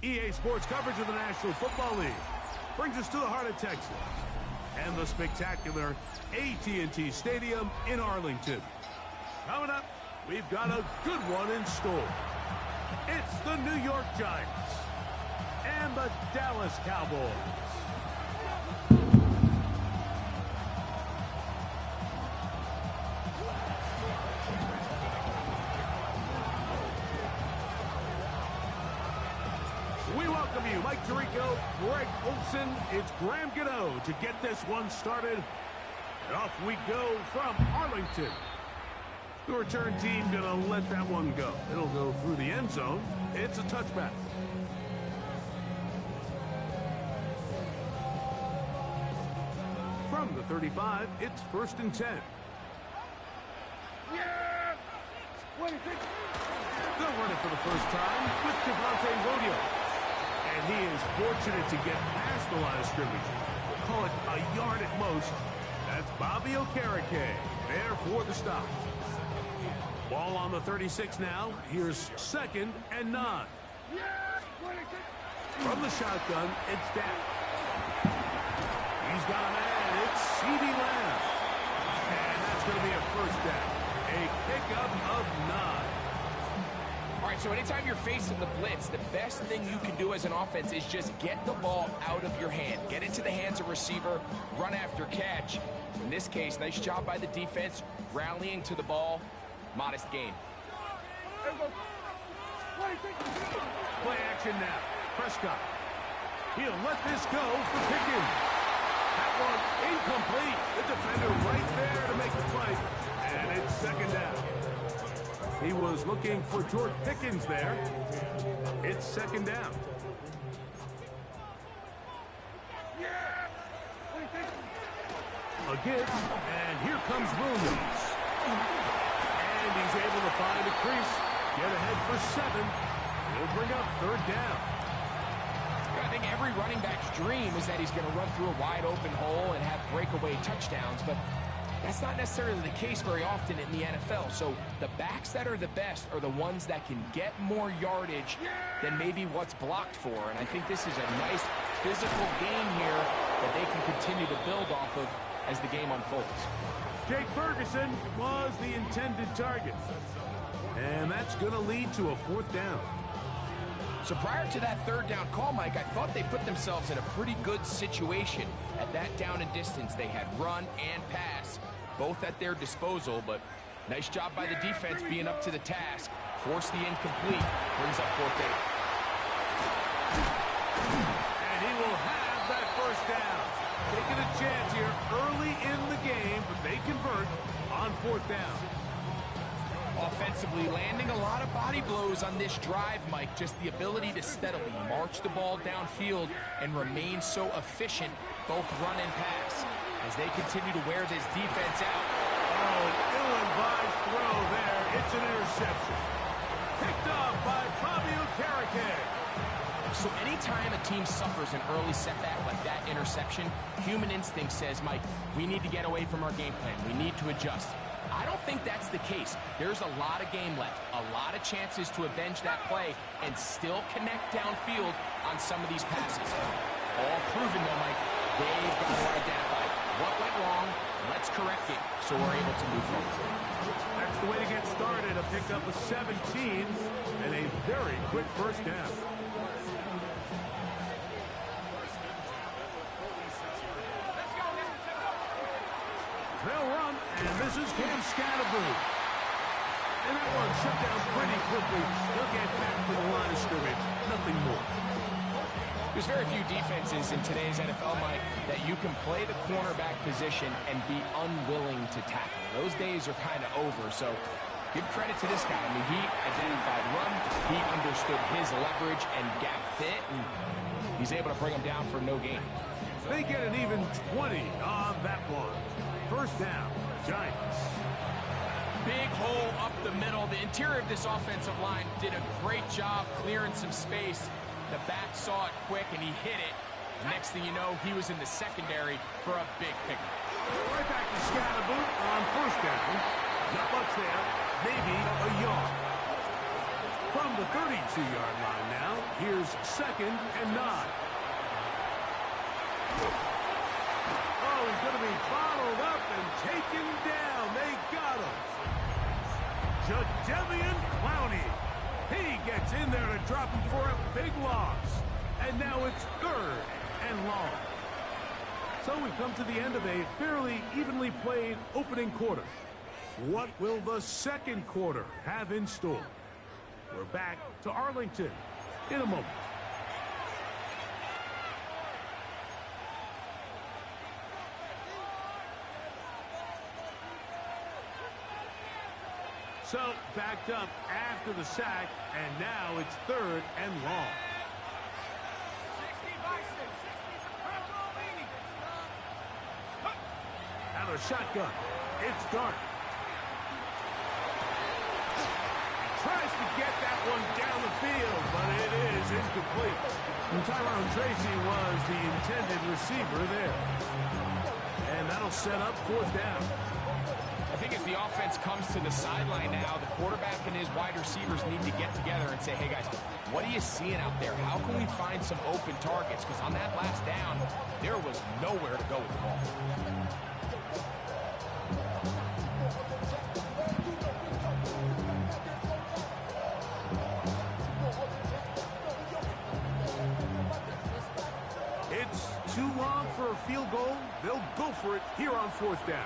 EA Sports coverage of the National Football League brings us to the heart of Texas and the spectacular AT&T Stadium in Arlington. Coming up, we've got a good one in store. It's the New York Giants and the Dallas Cowboys. We welcome you, Mike Tirico, Greg Olson. It's Graham Gano to get this one started. And off we go from Arlington. The return team gonna let that one go. It'll go through the end zone. It's a touchback. From the 35, it's 1st and 10. Yeah! They'll run it for the first time with Devontae Rodeo. And he is fortunate to get past the line of scrimmage. We'll call it a yard at most. That's Bobby Okereke there for the stop. Ball on the 36 now. Here's 2nd and 9. From the shotgun, it's Dak. He's got a man. It's CeeDee Lamb. And that's going to be a first down. A pickup of 9. All right, so anytime you're facing the blitz, the best thing you can do as an offense is just get the ball out of your hand. Get into the hands of receiver, run after catch. In this case, nice job by the defense, rallying to the ball. Modest gain. Play action now. Prescott. He'll let this go for Pickens. That one incomplete. The defender right there to make the play. And it's 2nd down. He was looking for George Pickens there. It's 2nd down. A give, and here comes Williams. And he's able to find a crease, get ahead for 7. He'll bring up 3rd down. I think every running back's dream is that he's going to run through a wide open hole and have breakaway touchdowns, but that's not necessarily the case very often in the NFL. So the backs that are the best are the ones that can get more yardage than maybe what's blocked for. And I think this is a nice physical game here that they can continue to build off of as the game unfolds. Jake Ferguson was the intended target. And that's going to lead to a 4th down. So prior to that 3rd down call, Mike, I thought they put themselves in a pretty good situation. At that down and distance, they had run and pass, both at their disposal, but nice job by the defense being up to the task. Force the incomplete, brings up 4th down. And he will have that 1st down. Taking a chance here early in the game, but they convert on 4th down. Offensively, landing a lot of body blows on this drive, Mike. Just the ability to steadily march the ball downfield and remain so efficient, both run and pass, as they continue to wear this defense out. Oh, ill-advised throw there. It's an interception. Picked off by Bobby Okereke. So anytime a team suffers an early setback like that interception, human instinct says, Mike, we need to get away from our game plan. We need to adjust. I don't think that's the case. There's a lot of game left, a lot of chances to avenge that play and still connect downfield on some of these passes. All proven, though, Mike, they've got to identify what went wrong, let's correct it so we're able to move forward. That's the way to get started, a pickup of 17 and a very quick 1st down. They'll run, and this is Cam Scatterboo. And that one shut down pretty quickly. He'll get back to the line of scrimmage. Nothing more. There's very few defenses in today's NFL, Mike, that you can play the cornerback position and be unwilling to tackle. Those days are kind of over, so give credit to this guy. I mean, he identified run, he understood his leverage and gap fit, and he's able to bring him down for no gain. They get an even 20 on that one. 1st down, Giants. Big hole up the middle. The interior of this offensive line did a great job clearing some space. The back saw it quick, and he hit it. Next thing you know, he was in the secondary for a big pickup. Right back to Scatterboo on 1st down. Not much there. Maybe a yard. From the 32-yard line now, here's 2nd and 9. Oh, he's going to be bottled up and taken down. They got him. Jadeveon Clowney. He gets in there to drop him for a big loss. And now it's 3rd and long. So we've come to the end of a fairly evenly played opening quarter. What will the second quarter have in store? We're back to Arlington in a moment. So backed up after the sack, and now it's 3rd and long. 60 by 6, 60 for leading. Out of the shotgun, it's Dart. Tries to get that one down the field, but it is incomplete. And Tyrone Tracy was the intended receiver there. And that'll set up 4th down. I think as the offense comes to the sideline now, the quarterback and his wide receivers need to get together and say, hey guys, what are you seeing out there? How can we find some open targets? Because on that last down, there was nowhere to go with the ball. It's too long for a field goal. They'll go for it here on 4th down.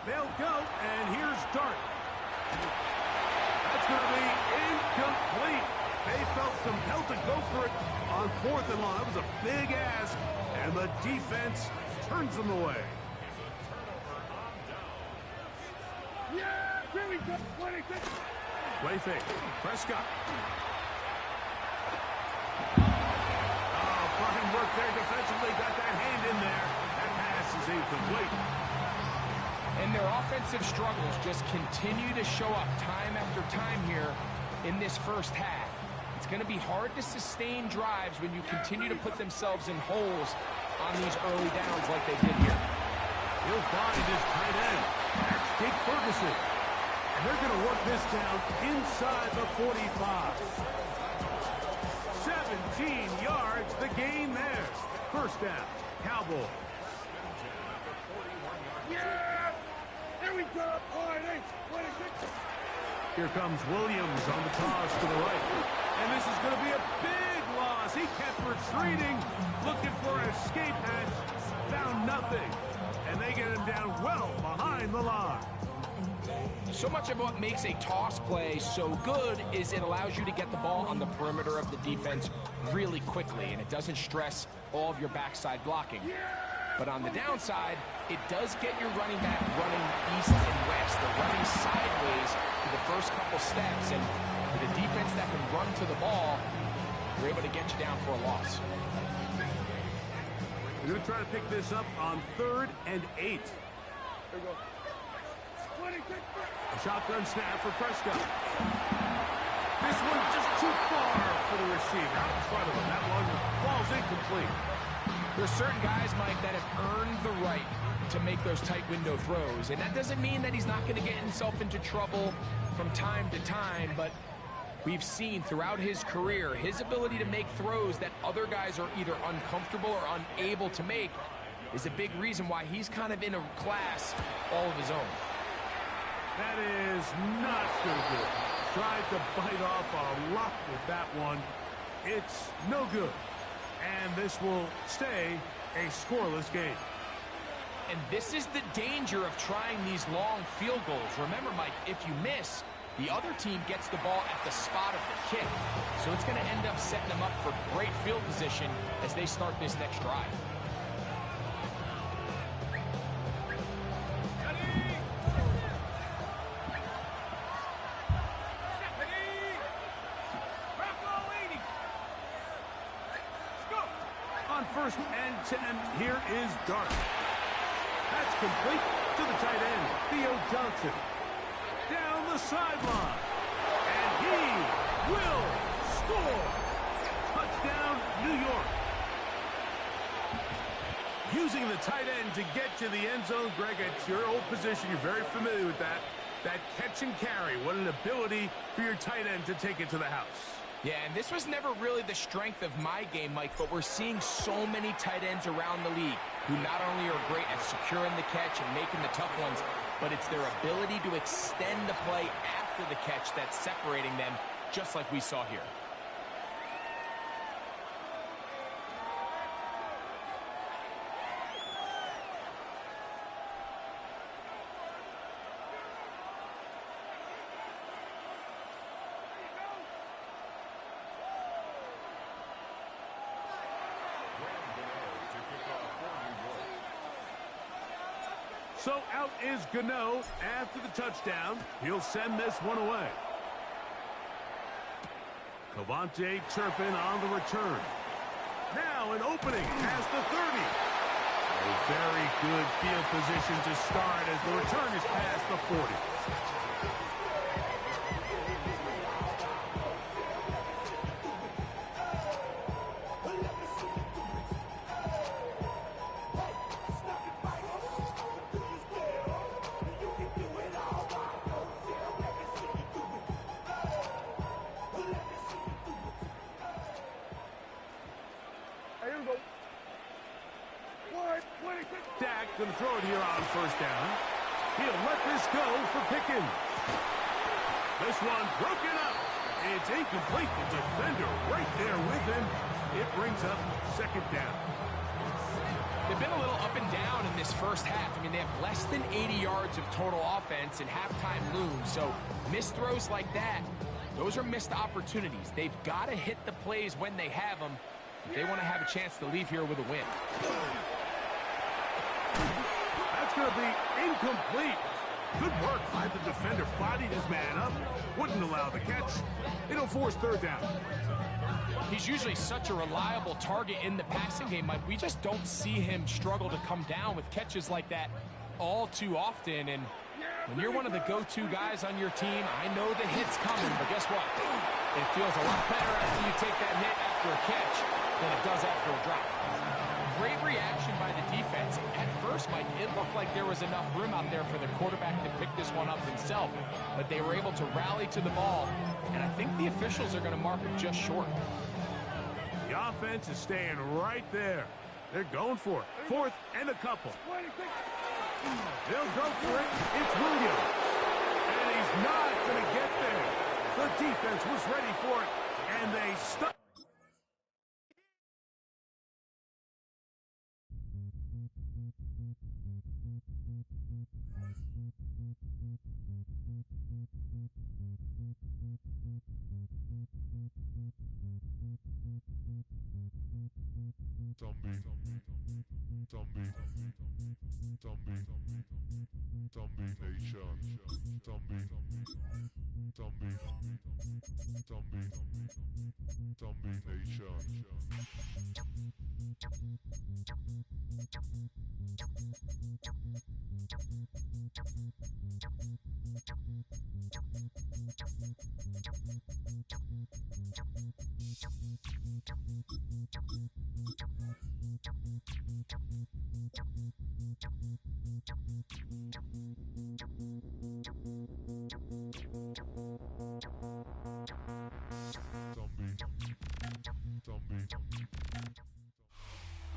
They'll go, and here's Dart. That's going to be incomplete. They felt compelled to go for it on 4th and long. That was a big ask, and the defense turns them away. Yeah, really good. Play fake. Prescott. Oh, fine work there defensively. Got that hand in there. That pass is incomplete. And their offensive struggles just continue to show up time after time here in this first half. It's going to be hard to sustain drives when you continue to put themselves in holes on these early downs like they did here. He'll find his tight end. That's Jake Ferguson. And they're going to work this down inside the 45. 17 yards, the gain there. 1st down, Cowboys. Yeah! There we go. All right, 26. Here comes Williams on the toss to the right. And this is going to be a big loss. He kept retreating, looking for an escape hatch. Found nothing. And they get him down well behind the line. So much of what makes a toss play so good is it allows you to get the ball on the perimeter of the defense really quickly, and it doesn't stress all of your backside blocking. But on the downside, it does get your running back running east and west. They're running sideways for the first couple steps, and with a defense that can run to the ball, you're able to get you down for a loss. They're going to try to pick this up on 3rd and 8. There we go. 26. A shotgun snap for Prescott. This one just too far for the receiver. Out in front of him. That one falls incomplete. There's certain guys, Mike, that have earned the right to make those tight window throws. And that doesn't mean that he's not going to get himself into trouble from time to time, but we've seen throughout his career his ability to make throws that other guys are either uncomfortable or unable to make is a big reason why he's kind of in a class all of his own. That is not so good. Tried to bite off a lot with that one. It's no good. And this will stay a scoreless game. And this is the danger of trying these long field goals. Remember, Mike, if you miss, the other team gets the ball at the spot of the kick. So it's going to end up setting them up for great field position as they start this next drive. On 1st and 10, here is Dart. That's complete to the tight end, Theo Johnson. Down the sideline. And he will score. Touchdown, New York. Using the tight end to get to the end zone, Greg, it's your old position. You're very familiar with that. That catch and carry, what an ability for your tight end to take it to the house. Yeah, and this was never really the strength of my game, Mike, but we're seeing so many tight ends around the league who not only are great at securing the catch and making the tough ones, but it's their ability to extend the play after the catch that's separating them, just like we saw here. So out is Gano after the touchdown. He'll send this one away. Cavante Turpin on the return. Now an opening past the 30. A very good field position to start as the return is past the 40. Dak going to throw it here on first down. He'll let this go for Pickens. This one broken up. It's incomplete. The defender right there with him. It brings up second down. They've been a little up and down in this first half. I mean, they have less than 80 yards of total offense and halftime looms. So missed throws like that, those are missed opportunities. They've got to hit the plays when they have them if they want to have a chance to leave here with a win. That's going to be incomplete. Good work by the defender. Bodied his man up. Wouldn't allow the catch. It'll force third down. He's usually such a reliable target in the passing game, Mike. We just don't see him struggle to come down with catches like that all too often. And when you're one of the go-to guys on your team, I know the hit's coming, but guess what? It feels a lot better after you take that hit after a catch than it does after a drop. Great reaction by the defense. At first, Mike, it looked like there was enough room out there for the quarterback to pick this one up himself, but they were able to rally to the ball, and I think the officials are going to mark him just short. The offense is staying right there. They're going for it. Fourth and a couple. They'll go for it. It's Williams. And he's not going to get there. The defense was ready for it, and they stuck.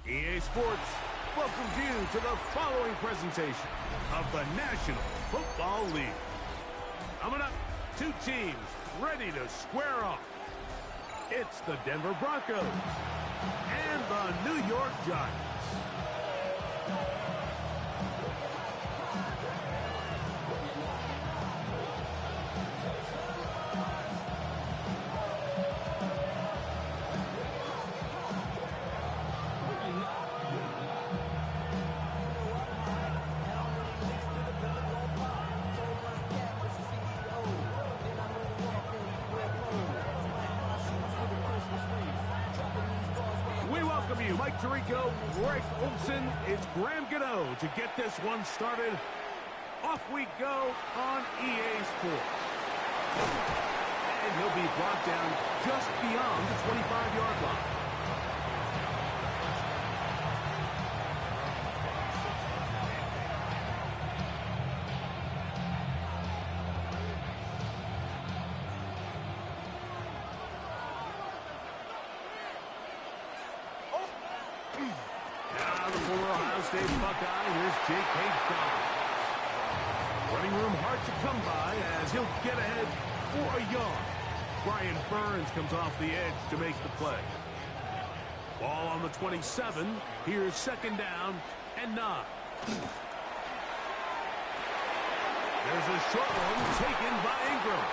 EA Sports welcomes you to the following presentation of the National Football League. Coming up, two teams ready to square off. It's the Denver Broncos and the New York Giants. Mike Tirico, Greg Olson, it's Graham Gano to get this one started. Off we go on EA Sports. And he'll be brought down just beyond the 25-yard line. State Buckeye. Here's J.K. Dobbins. Running room hard to come by as he'll get ahead for a yard. Brian Burns comes off the edge to make the play. Ball on the 27. Here's second down and 9. There's a short one taken by Ingram.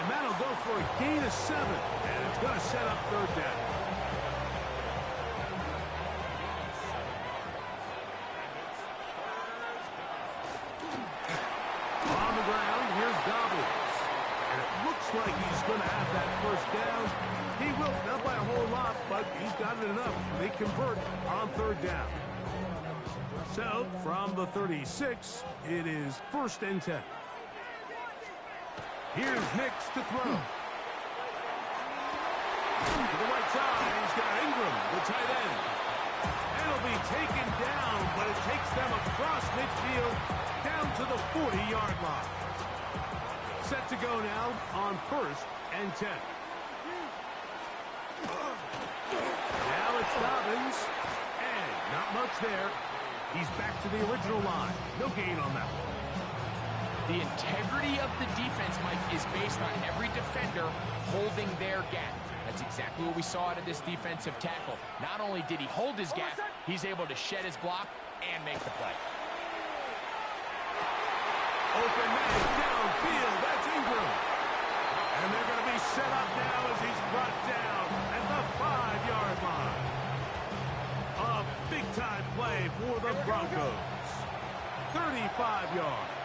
And that'll go for a gain of 7. And it's going to set up third down. On the ground, here's Dobbins. And it looks like he's going to have that first down. He will, not by a whole lot, but he's got it enough. They convert on third down. So, from the 36, it is 1st and 10. Here's Nix to throw. To the right side, he's got Ingram, the tight end. And it'll be taken down, but it takes them across midfield down to the 40-yard line. Set to go now on 1st and 10. Now it's Dobbins, and not much there. He's back to the original line. No gain on that one. The integrity of the defense, Mike, is based on every defender holding their gap. That's exactly what we saw out of this defensive tackle. Not only did he hold his gap, he's able to shed his block and make the play. Open man downfield. That's Ingram. And they're going to be set up now as he's brought down at the 5-yard line. A big-time play for the Broncos. 35 yards.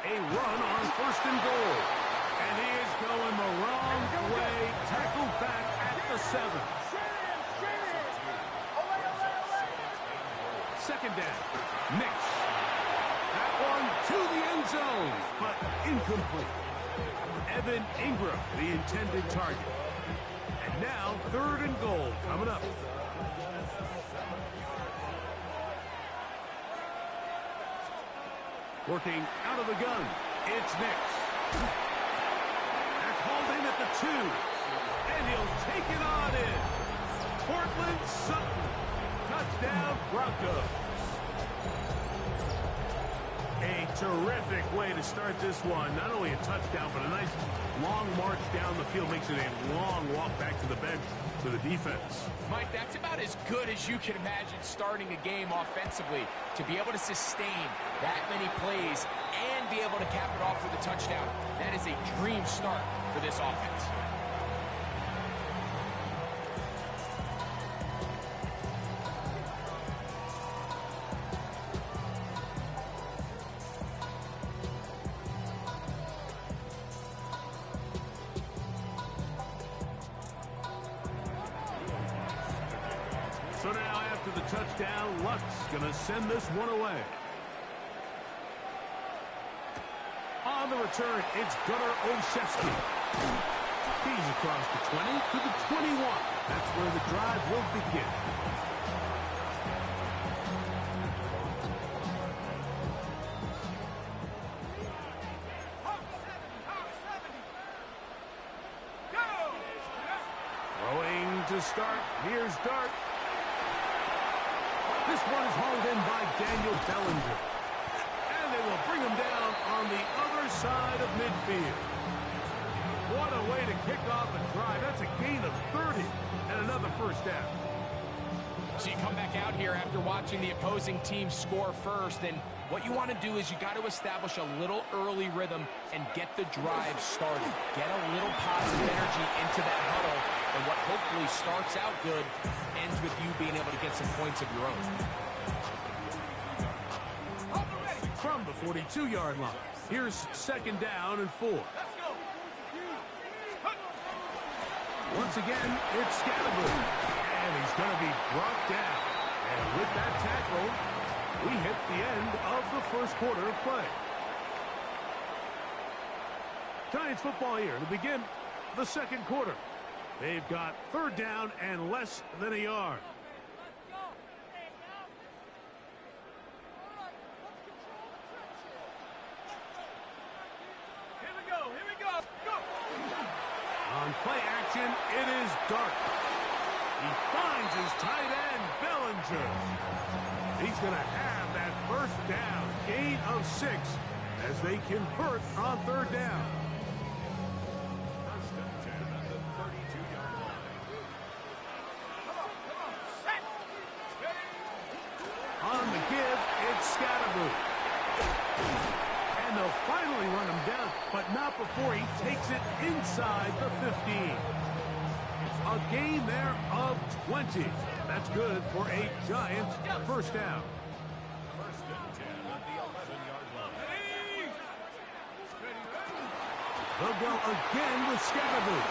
A run on 1st and goal. And he is going the wrong way. Tackled back at the 7. Second down. Nix. That one to the end zone, but incomplete. Evan Ingram, the intended target. And now 3rd and goal coming up. Working out of the gun. It's Nix. That's hauled in at the 2. And he'll take it on in. Portland Sutton. Touchdown Broncos. A terrific way to start this one. Not only a touchdown, but a nice long march down the field. Makes it a long walk back to the bench for the defense. Mike, that's about as good as you can imagine starting a game offensively. To be able to sustain that many plays and be able to cap it off with a touchdown, that is a dream start for this offense. So now after the touchdown, Luck's going to send this one away. On the return, it's Gunnar Olszewski. He's across the 20 to the 21. That's where the drive will begin. Throwing to start. Here's Dart. This one is hauled in by Daniel Bellinger. And they will bring him down on the other side of midfield. What a way to kick off a drive. That's a gain of 30 and another first down. So you come back out here after watching the opposing team score first, and what you want to do is you got to establish a little early rhythm and get the drive started. Get a little positive energy into that huddle, and what hopefully starts out good ends with you being able to get some points of your own. From the 42-yard line, here's second down and 4. Once again, it's Scattergood, and he's going to be brought down. And with that tackle, we hit the end of the first quarter of play. Giants football here to begin the second quarter. They've got third down and less than a yard. Play action. It is Dart. He finds his tight end, Bellinger. He's going to have that first down. Gain of 6 as they convert on third down. First and 10 at the 32-yard line. Come on, set. On the give, it's Scatterboot. And they'll finally run him down, but not before he takes it inside the 15. A gain there of 20. That's good for a Giants first down. First and 10 at the 11-yard line. They'll go again with Scatterboot.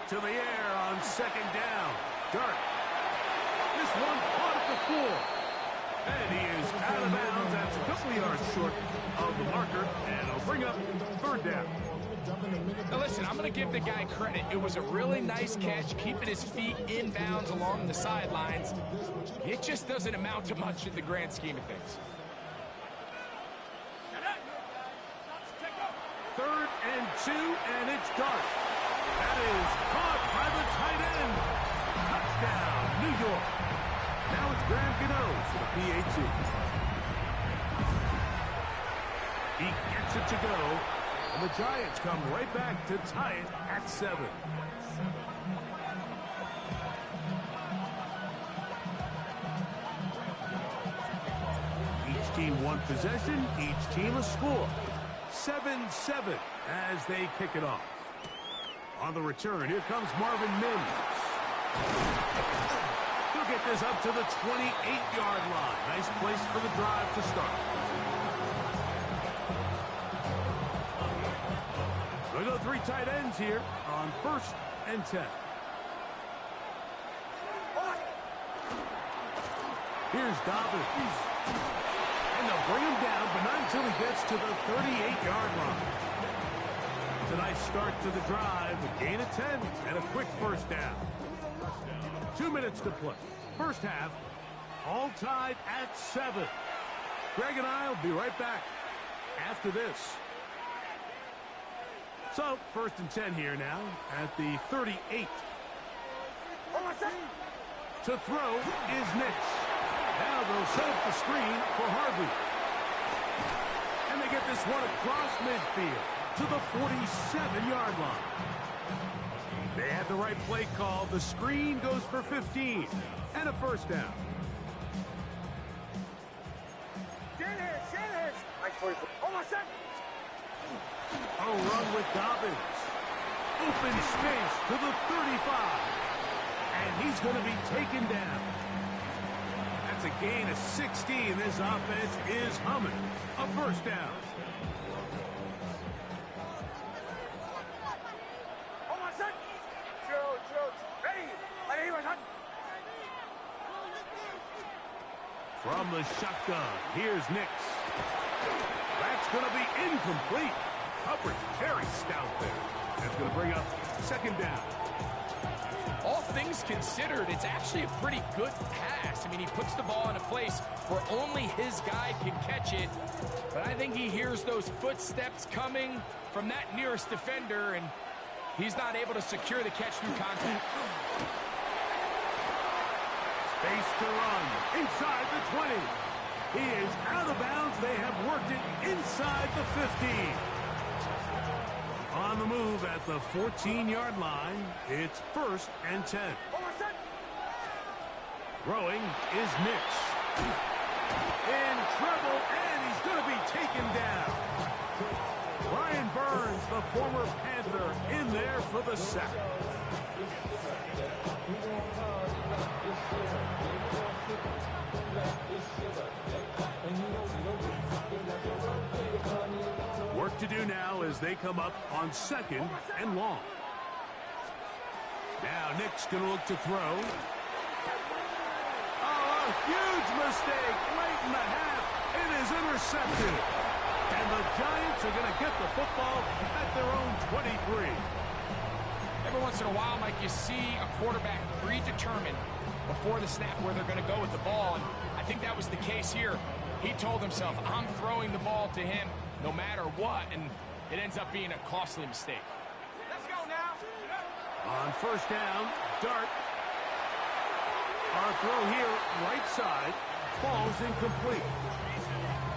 To the air on second down. Dart. This one caught at the 4. And he is out of bounds. That's a couple of yards short of the marker. And it'll bring up third down. Now listen, I'm going to give the guy credit. It was a really nice catch, keeping his feet in bounds along the sidelines. It just doesn't amount to much in the grand scheme of things. Third and 2, and it's Dart. That is caught by the tight end. Touchdown, New York. Now it's Graham Gano for the PAT. He gets it to go, and the Giants come right back to tie it at 7. Each team one possession, each team a score. 7-7 as they kick it off. On the return, here comes Marvin Mims. He'll get this up to the 28-yard line. Nice place for the drive to start. We'll go 3 tight ends here on first and 10. Here's Dobbins. And they'll bring him down, but not until he gets to the 38-yard line. It's a nice start to the drive, a gain of 10, and a quick first down. 2 minutes to play. First half, all tied at 7. Greg and I will be right back after this. So, first and 10 here now at the 38. To throw is Nix. Now they'll set up the screen for Harvey. And they get this one across midfield to the 47-yard line. They had the right play call. The screen goes for 15 and a first down. A run with Dobbins. Open space to the 35. And he's going to be taken down. That's a gain of 16. This offense is humming. A first down. From the shotgun, here's Nix. That's going to be incomplete. Coverage very stout there. That's going to bring up second down. All things considered, it's actually a pretty good pass. I mean, he puts the ball in a place where only his guy can catch it. But I think he hears those footsteps coming from that nearest defender, and he's not able to secure the catch through contact. Space to run inside the 20. He is out of bounds. They have worked it inside the 15. On the move at the 14-yard line, it's first and 10. Throwing is Nix. In trouble, and he's going to be taken down. Brian Burns, the former Panther, in there for the sack. Work to do now as they come up on second and long. Now Nick's going to look to throw. Oh, a huge mistake late in the half. It is intercepted. And the Giants are going to get the football at their own 23. Every once in a while, Mike, you see a quarterback predetermined before the snap where they're going to go with the ball, and I think that was the case here. He told himself, I'm throwing the ball to him no matter what, and it ends up being a costly mistake. Let's go now. On first down, Dart. Our throw here, right side, falls incomplete.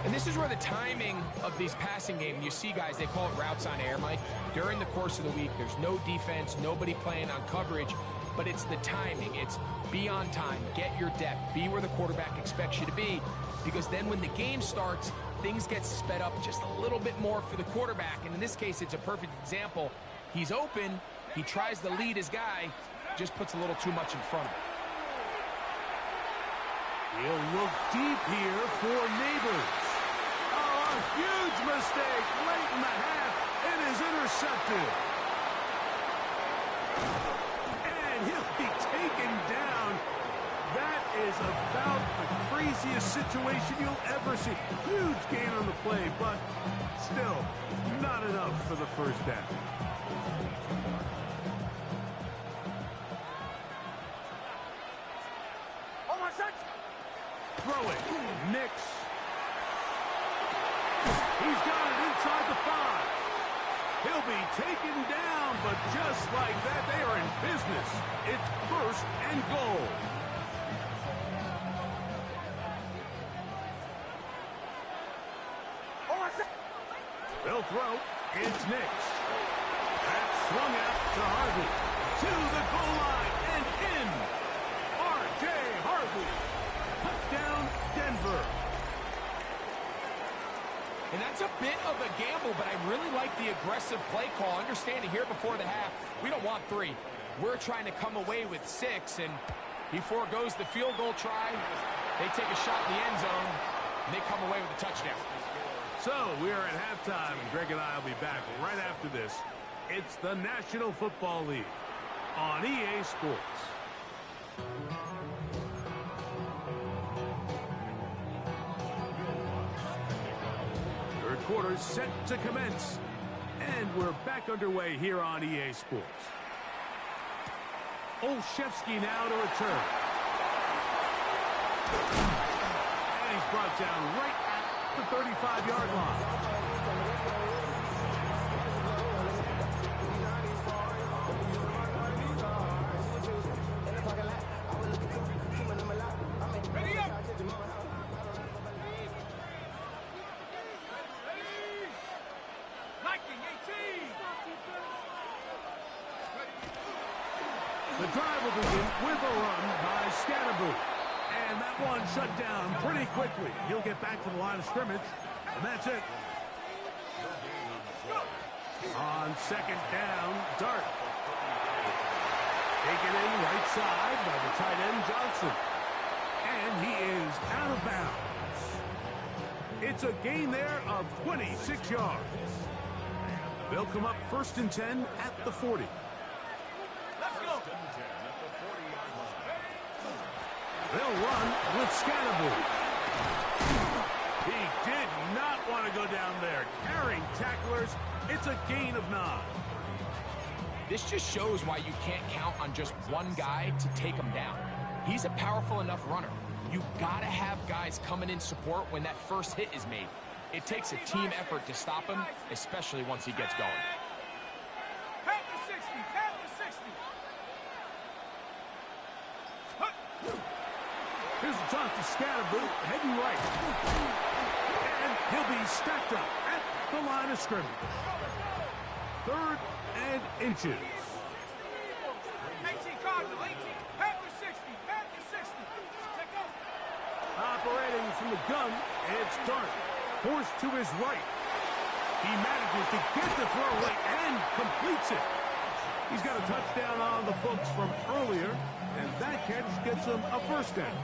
And this is where the timing of these passing games, you see guys, they call it routes on air, Mike. During the course of the week, there's no defense, nobody playing on coverage, but it's the timing. It's be on time, get your depth, be where the quarterback expects you to be, because then when the game starts, things get sped up just a little bit more for the quarterback. And in this case, it's a perfect example. He's open, he tries to lead his guy, just puts a little too much in front of him. He'll look deep here for Neighbors. Oh, a huge mistake late in the half. It is intercepted. And he'll be taken down. That is about the craziest situation you'll ever see. Huge gain on the play, but still not enough for the first down. Throw it. Nix. He's got it inside the 5. He'll be taken down, but just like that, they are in business. It's first and goal. They'll throw. It's Nix. That's swung out to Harvey. To the goal line and in. R.J. Harvey. Down Denver. And that's a bit of a gamble, but I really like the aggressive play call. Understanding here before the half, we don't want 3. We're trying to come away with 6, and he forgoes the field goal try. They take a shot in the end zone, and they come away with a touchdown. So we are at halftime, and Greg and I will be back right after this. It's the National Football League on EA Sports. Quarters set to commence, and we're back underway here on EA Sports. Olszewski now to return, and he's brought down right at the 35-yard line. The drive will begin with a run by Scatterboo. And that one shut down pretty quickly. He'll get back to the line of scrimmage, and that's it. On second down, Dart. Taken in right side by the tight end, Johnson. And he is out of bounds. It's a gain there of 26 yards. They'll come up first and 10 at the 40. They'll run with Scatterboo. He did not want to go down there. Carrying tacklers, it's a gain of 9. This just shows why you can't count on just one guy to take him down. He's a powerful enough runner. You gotta have guys coming in support when that first hit is made. It takes a team effort to stop him, especially once he gets going. Here's a toss to Scatterboo, heading right. And he'll be stacked up at the line of scrimmage. 3rd and inches. 18 Cardinal, 18, Panther 60, Panther 60. Take off. Operating from the gun, it's Dart. Forced to his right. He manages to get the throw right and completes it. He's got a touchdown on the books from earlier, and that catch gets him a first down.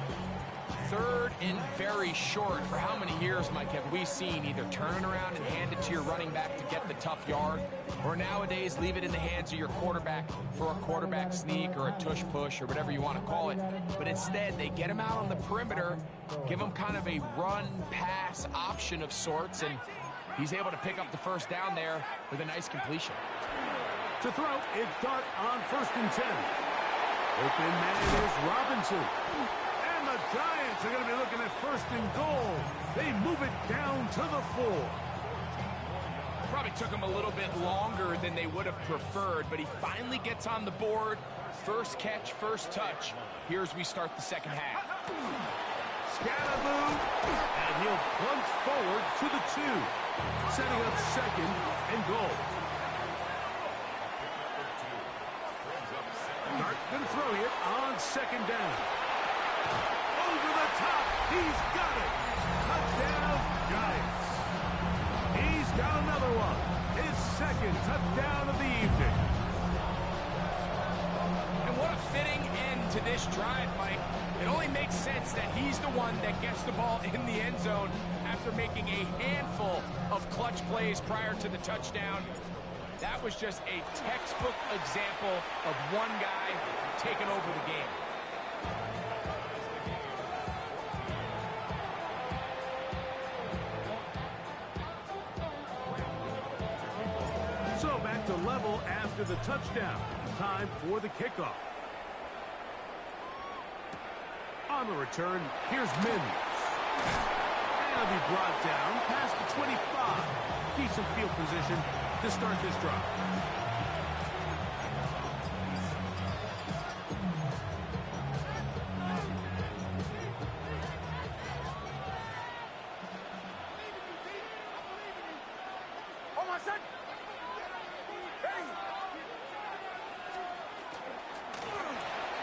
3rd and very short. For how many years, Mike, have we seen either turn it around and hand it to your running back to get the tough yard, or nowadays leave it in the hands of your quarterback for a quarterback sneak or a tush push or whatever you want to call it. But instead, they get him out on the perimeter, give him kind of a run-pass option of sorts, and he's able to pick up the first down there with a nice completion. To throw, it's Dart on 1st and 10. Open man is Robinson. And the Giants are going to be looking at 1st and goal. They move it down to the 4. Probably took him a little bit longer than they would have preferred, but he finally gets on the board. First catch, first touch. Here as we start the second half. Scatterboo, and he'll plunge forward to the 2, setting up 2nd and goal. Dart going to throw it on 2nd down. Over the top, he's got it. Touchdown, Giants. He's got another one. His 2nd touchdown of the evening. And what a fitting end to this drive, Mike. It only makes sense that he's the one that gets the ball in the end zone after making a handful of clutch plays prior to the touchdown. That was just a textbook example of one guy taking over the game. So back to level after the touchdown. Time for the kickoff. On the return, here's Mims. And he'll be brought down past the 25. Decent field position to start this drive.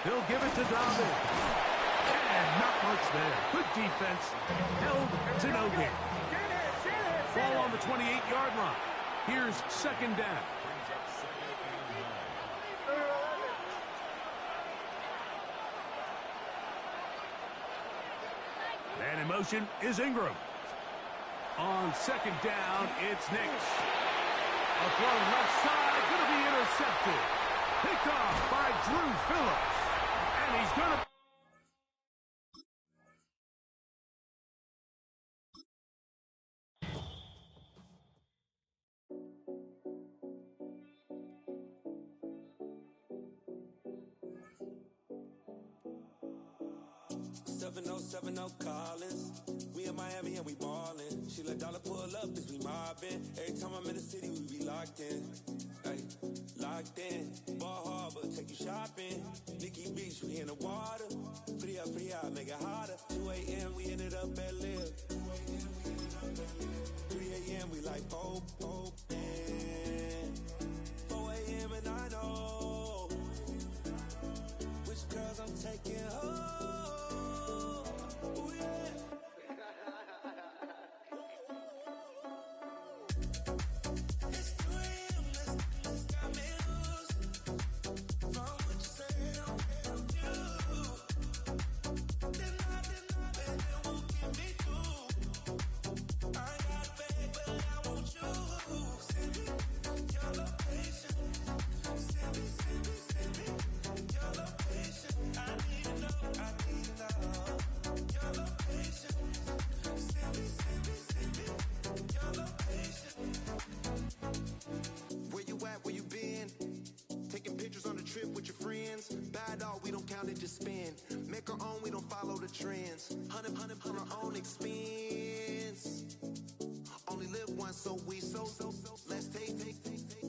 He'll give it to Dobbin. And not much there. Good defense. Held to no gain. Ball on the 28-yard line. Here's 2nd down. And in motion is Ingram. On 2nd down, it's Nix. A throw left side, going to be intercepted. Picked off by Drew Phillips. And he's going to... Seven oh Collins. We in Miami and we ballin'. She let dollar pull up as we mobbin'. Every time I'm in the city, we be locked in. Ay, locked in. Ball Harbor, take you shopping. Nikki Beach, we in the water. Free up, make it hotter. 2 a.m. we ended up at Live. 3 a.m. we like Pope, and 4 a.m. and I know which girls I'm taking home. Ooh, yeah. It's 3 a.m. Let's got me loose. From what you say, I'm you. Then it won't get me through. I ain't got a bag, but I want you. Send me your location. Send me your location. I need to know. Your location. Send me your location. Where you at? Where you been? Taking pictures on the trip with your friends. Bad dog, we don't count it, just spin. Make our own, we don't follow the trends. Hundred on our own expense. Only live once, so we so. Let's take.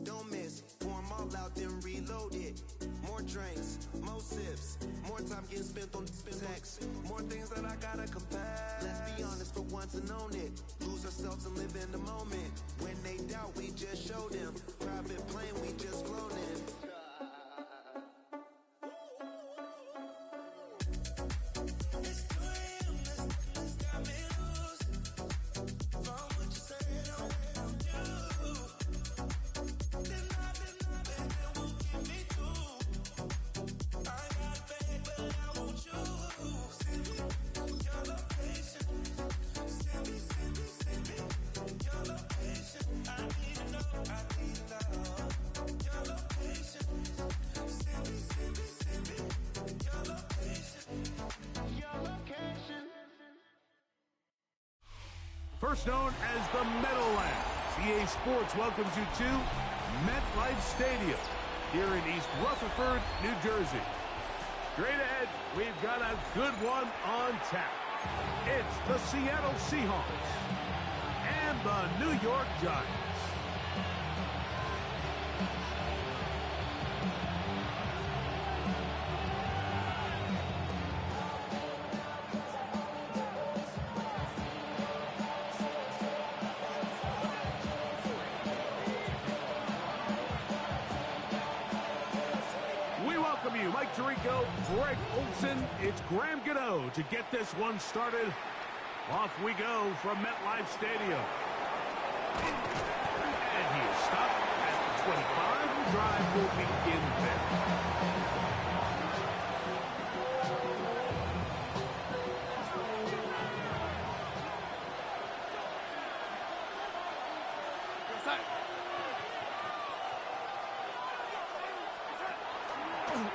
Don't miss. Pour 'em all out, then reload it. More drinks, more sips. More time getting spent on text. More things that I gotta confess. Let's be honest for once and own it. Lose ourselves and live in the moment. When they doubt, we just show them. Private plane, we just flown in. It's 3 a.m. Let's got me loose. From what you say, I'm you. Then it won't get me through. I ain't got a bag, but I want you. Send me your location. Send me your location. I need to know. Your location. Send me your location. Your location. First known as the Meadowlands, EA Sports welcomes you to MetLife Stadium. here in East Rutherford, New Jersey. Straight ahead, we've got a good one on tap. It's the Seattle Seahawks and the New York Giants. Mike Tirico, Greg Olson, it's Graham Gano to get this one started. Off we go from MetLife Stadium. And he is stopped at the 25. The drive will begin there.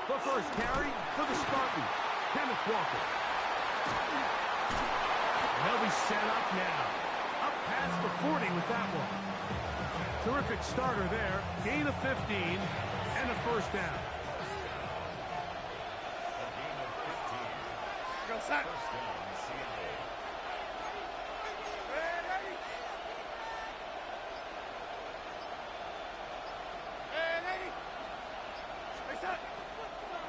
The first carry for the Spartans, Kenneth Walker. They'll be set up now. Up past the 40 with that one. Terrific starter there. Gain of 15 and a first down. Go set.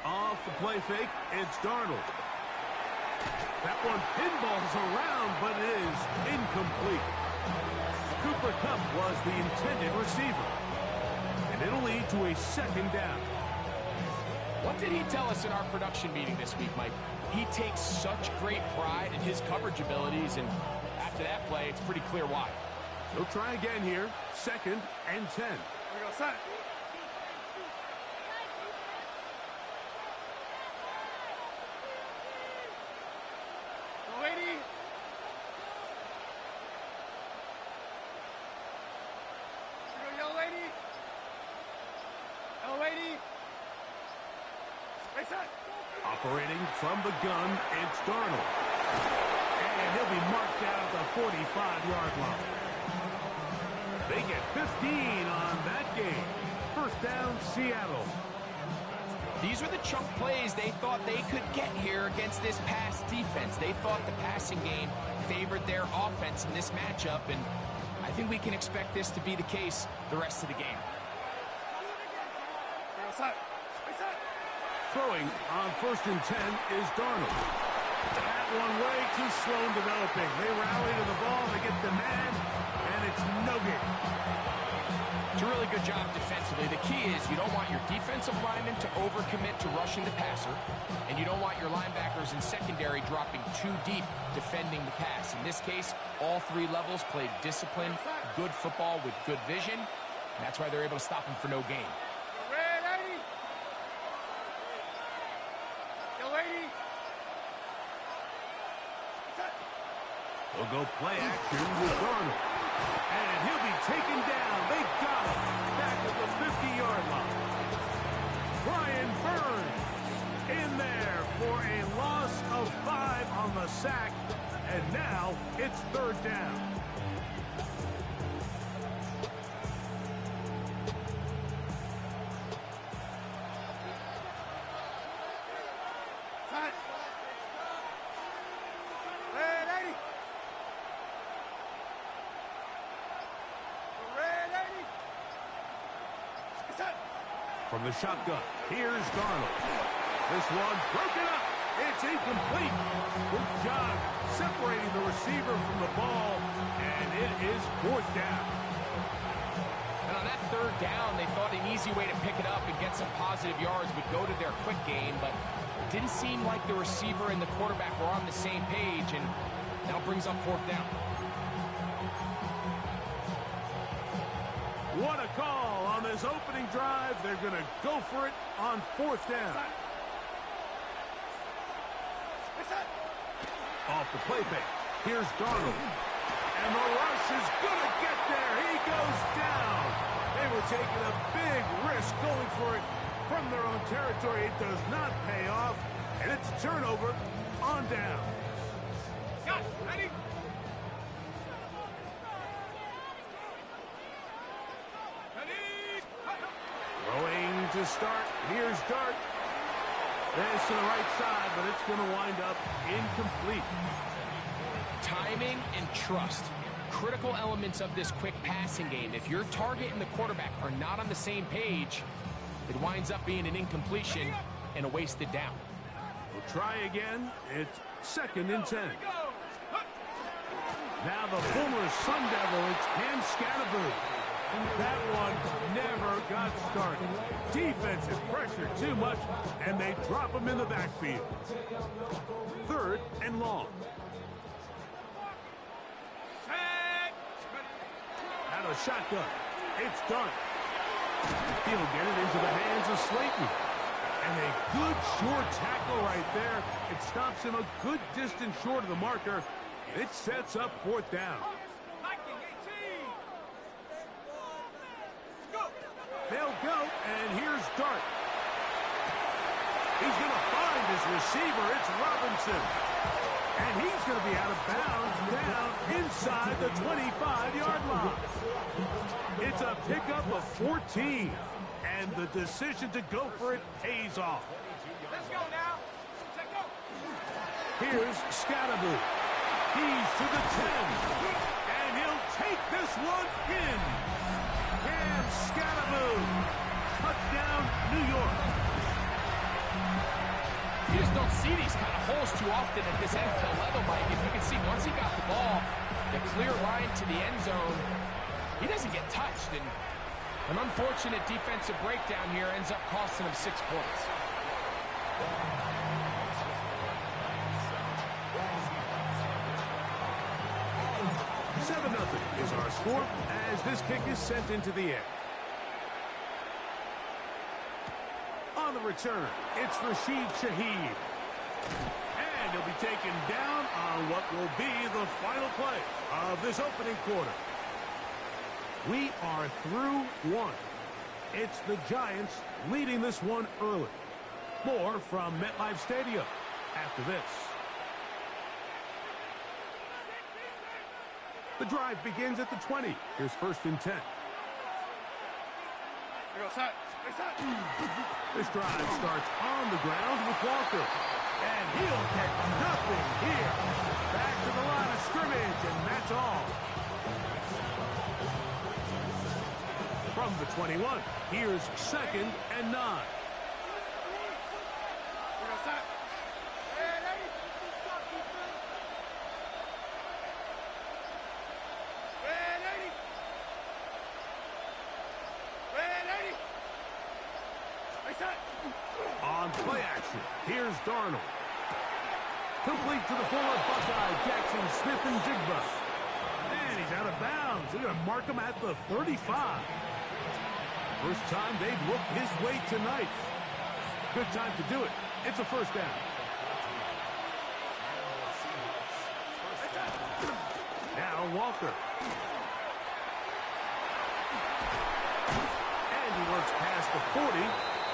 Off the play fake, it's Darnold. That one pinballs around, but it is incomplete. Cooper Kupp was the intended receiver. And it'll lead to a second down. What did he tell us in our production meeting this week, Mike? He takes such great pride in his coverage abilities, and after that play, it's pretty clear why. He'll try again here, 2nd and 10. We go set. Lady. Go yellow lady. Yellow lady. Stay set. Operating from the gun, it's Darnold. And he'll be marked down at the 45-yard line. They get 15 on that game. First down, Seattle. These are the chunk plays they thought they could get here against this pass defense. They thought the passing game favored their offense in this matchup, and I think we can expect this to be the case the rest of the game. Throwing on 1st and 10 is Darnold. That one way too slow in developing. They rally to the ball, they get the man, and it's no gain. It's a really good job defensively. The key is you don't want your defensive linemen to overcommit to rushing the passer, and you don't want your linebackers in secondary dropping too deep defending the pass. In this case, all 3 levels played disciplined, good football with good vision, and that's why they're able to stop him for no gain. They'll go play action with Darnold. And he'll be taken down. They got him back at the 50-yard line. Brian Burns in there for a loss of 5 on the sack. And now it's 3rd down. From the shotgun, here's Darnold. This one broken up. It's incomplete. Good job separating the receiver from the ball, and it is 4th down. And on that 3rd down, they thought an easy way to pick it up and get some positive yards would go to their quick game, but it didn't seem like the receiver and the quarterback were on the same page, and now brings up 4th down. What a call on this opening drive. They're going to go for it on 4th down. Off the play fake. Here's Darnold. And the rush is going to get there. He goes down. They were taking a big risk going for it from their own territory. It does not pay off. And it's a turnover on down. Got it. Ready? Throwing to to start. Here's Dart. This to the right side, but it's going to wind up incomplete. Timing and trust. Critical elements of this quick passing game. If your target and the quarterback are not on the same page, it winds up being an incompletion and a wasted down. We'll try again. It's 2nd and 10. Now the former Sun Devil, it's Cam Scatterboot. That one never got started. Defensive pressure too much, and they drop him in the backfield. 3rd and long. Out of shotgun. It's done. He'll get it into the hands of Slayton. And a good short tackle right there. It stops him a good distance short of the marker. It sets up 4th down. They'll go, and here's Dart. He's going to find his receiver. It's Robinson. And he's going to be out of bounds down inside the 25-yard line. It's a pickup of 14. And the decision to go for it pays off. Let's go now. Check go. Here's Scatterboot. He's to the 10. And he'll take this one in. Cam Scatterboot. Touchdown, New York. You just don't see these kind of holes too often at this NFL level, Mike. And you can see once he got the ball, the clear line to the end zone, he doesn't get touched. And an unfortunate defensive breakdown here ends up costing him 6 points. Seven 0 is our score as this kick is sent into the air. On the return, it's Rashid Shaheed. And he'll be taken down on what will be the final play of this opening quarter. We are through one. It's the Giants leading this one early. More from MetLife Stadium after this. The drive begins at the 20. Here's 1st and 10. This drive starts on the ground with Walker. And he'll get nothing here. Back to the line of scrimmage, and that's all. From the 21, here's 2nd and 9. On play action, here's Darnold. Complete to the former Buckeye, Jackson Smith and Jigba. And he's out of bounds. They're going to mark him at the 35. First time they've looked his way tonight. Good time to do it. It's a 1st down. Now Walker. And he works past the 40.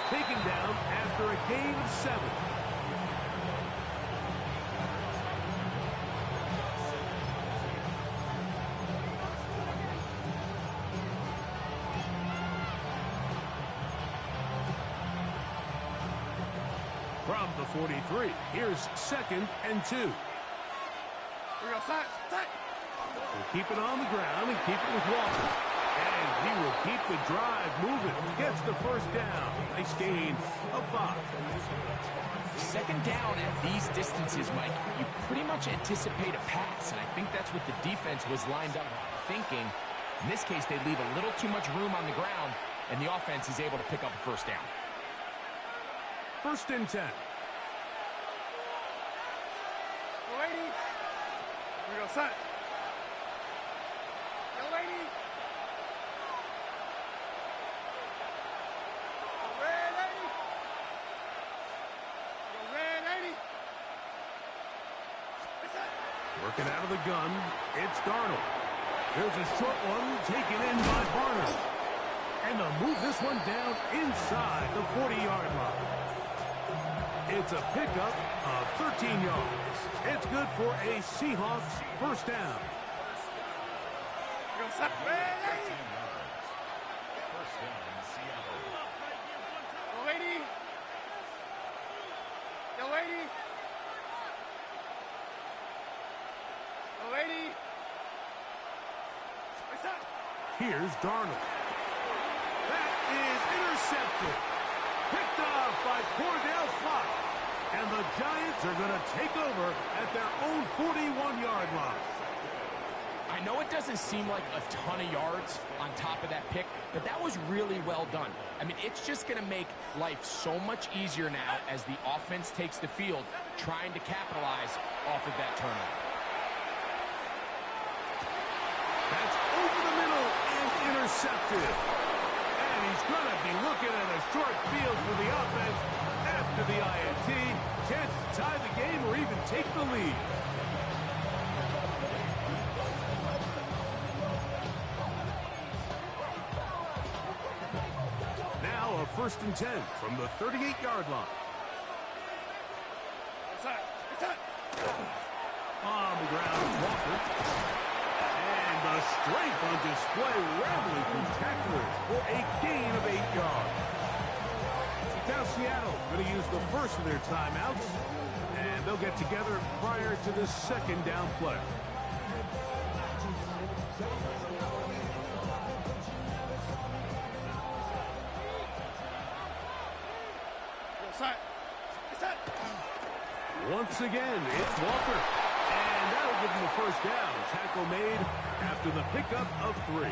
Taken down after a gain of 7. From the 43, here's 2nd and 2. We'll keep it on the ground and keep it with Walker. And he will keep the drive moving. Gets the 1st down. Nice gain of 5. 2nd down at these distances, Mike, you pretty much anticipate a pass. And I think that's what the defense was lined up thinking. In this case, they leave a little too much room on the ground, and the offense is able to pick up a 1st down. 1st and 10. Set. Yo, lady. Red 80. Yo, red 80. Working out of the gun, it's Darnold. There's a short one taken in by Barner. And they'll move this one down inside the 40-yard line. It's a pickup of 13 yards. It's good for a Seahawks 1st down. lady. The lady. The lady. What's up? Here's Darnold. That is intercepted. Picked off by Cordell Flock. And the Giants are going to take over at their own 41-yard line. I know it doesn't seem like a ton of yards on top of that pick, but that was really well done. I mean, it's just going to make life so much easier now as the offense takes the field, trying to capitalize off of that turnover. That's over the middle and intercepted. And he's going to be looking at a short field for the offense after the INT. Chance to tie the game or even take the lead. Now a 1st and 10 from the 38-yard line. What's up? What's up? On the ground, Walker. And the strength on display, rambling through tacklers for a gain of 8 yards. Now Seattle going to use the first of their timeouts, and they'll get together prior to the 2nd down play. What's up? What's up? Once again, it's Walker. And that'll give him the 1st down. Tackle made after the pickup of 3.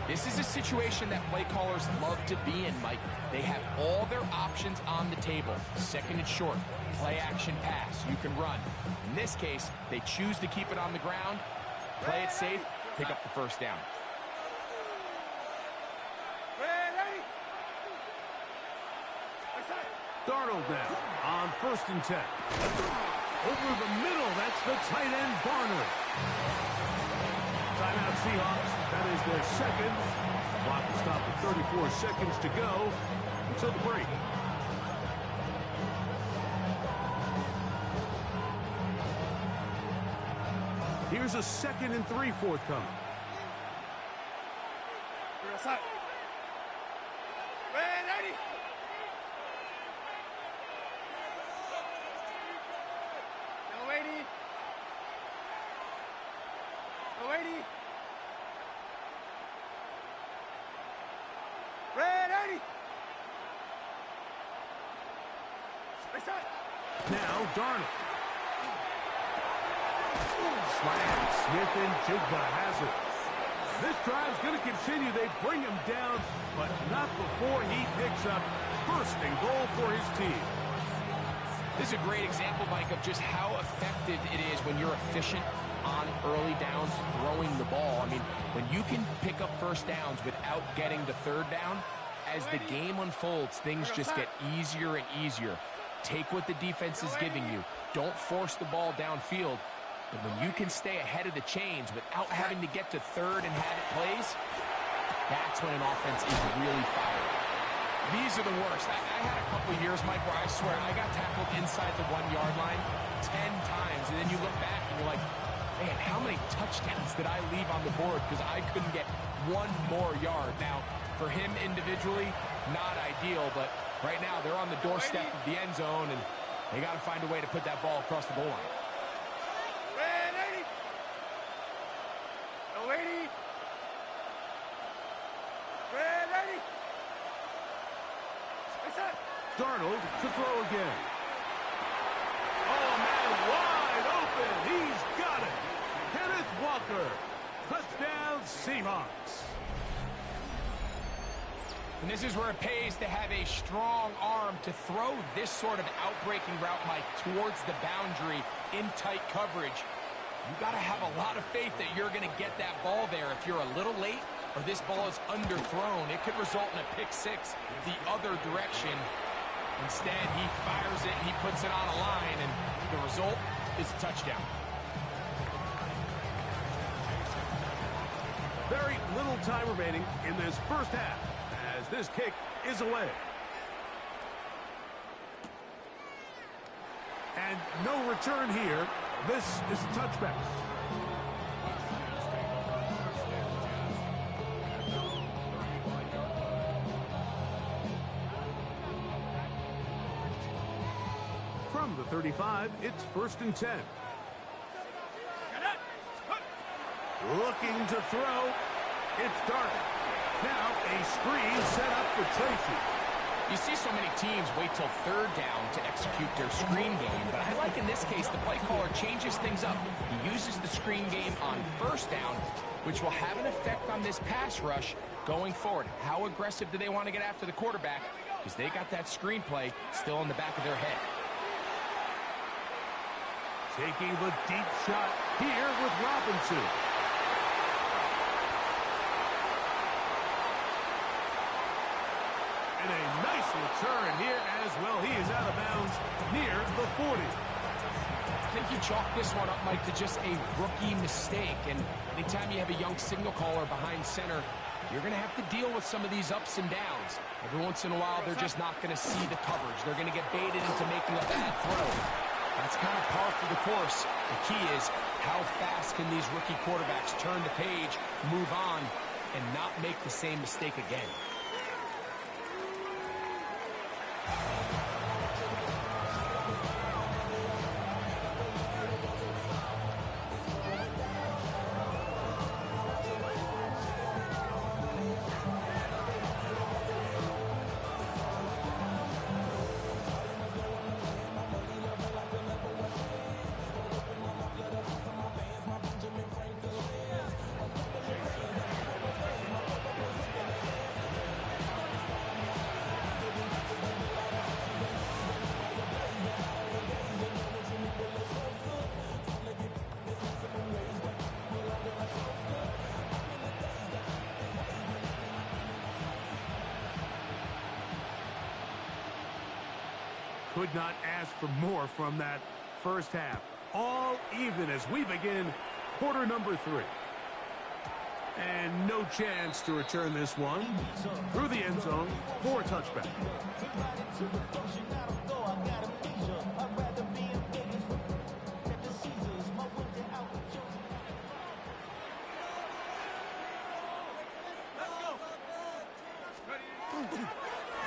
This is a situation that play callers love to be in, Mike. They have all their options on the table. 2nd and short, play action pass, you can run. In this case, they choose to keep it on the ground, play it safe, pick up the 1st down. Ready? What's up? Darnold now on 1st and 10. Over the middle, that's the tight end, Barner. Timeout Seahawks. That is their 2nd. Clock will stop at 34 seconds to go until the break. Here's a 2nd and 3 forthcoming. What's up? Ready? The lady. The lady. Ready? What's up? Now Darnold. Slam, Smith and Jigba has it. This drive's going to continue. They bring him down, but not before he picks up 1st and goal for his team. This is a great example, Mike, of just how effective it is when you're efficient on early downs throwing the ball. I mean, when you can pick up 1st downs without getting the 3rd down, as the game unfolds, things just get easier and easier. Take what the defense is giving you. Don't force the ball downfield. But when you can stay ahead of the chains without having to get to 3rd and have it plays, that's when an offense is really firing. These are the worst. I had a couple of years, Mike, where I swear I got tackled inside the 1-yard line 10 times. And then you look back and you're like, man, how many touchdowns did I leave on the board because I couldn't get 1 more yard? Now, for him individually, not ideal, but right now they're on the doorstep of the end zone, and they got to find a way to put that ball across the goal line. Ready? The lady. Ready? What's up? Darnold to throw again. Oh, man, wide open. He's got it. Kenneth Walker. Touchdown, Seahawks. And this is where it pays to have a strong arm to throw this sort of outbreaking route, Mike, towards the boundary in tight coverage. You got to have a lot of faith that you're going to get that ball there. If you're a little late or this ball is underthrown, it could result in a pick 6 the other direction. Instead, he fires it, he puts it on a line, and the result is a touchdown. Very little time remaining in this 1st half as this kick is away. And no return here. This is a touchback. the 35, it's 1st and 10. Looking to throw. It's Darby. Now a screen set up for Tracy. You see so many teams wait till 3rd down to execute their screen game, but I like in this case the play caller changes things up. He uses the screen game on 1st down, which will have an effect on this pass rush going forward. How aggressive do they want to get after the quarterback? Because they got that screen play still in the back of their head. Taking the deep shot here with Robinson. And a nice return here as well. He is out of bounds near the 40. I think you chalk this one up, Mike, to just a rookie mistake. And anytime you have a young signal caller behind center, you're going to have to deal with some of these ups and downs. Every once in a while, they're just not going to see the coverage. They're going to get baited into making a bad throw. That's kind of par for the course. The key is how fast can these rookie quarterbacks turn the page, move on, and not make the same mistake again. Could not ask for more from that first half. All even as we begin quarter number 3. And no chance to return this one through the end zone for a touchback.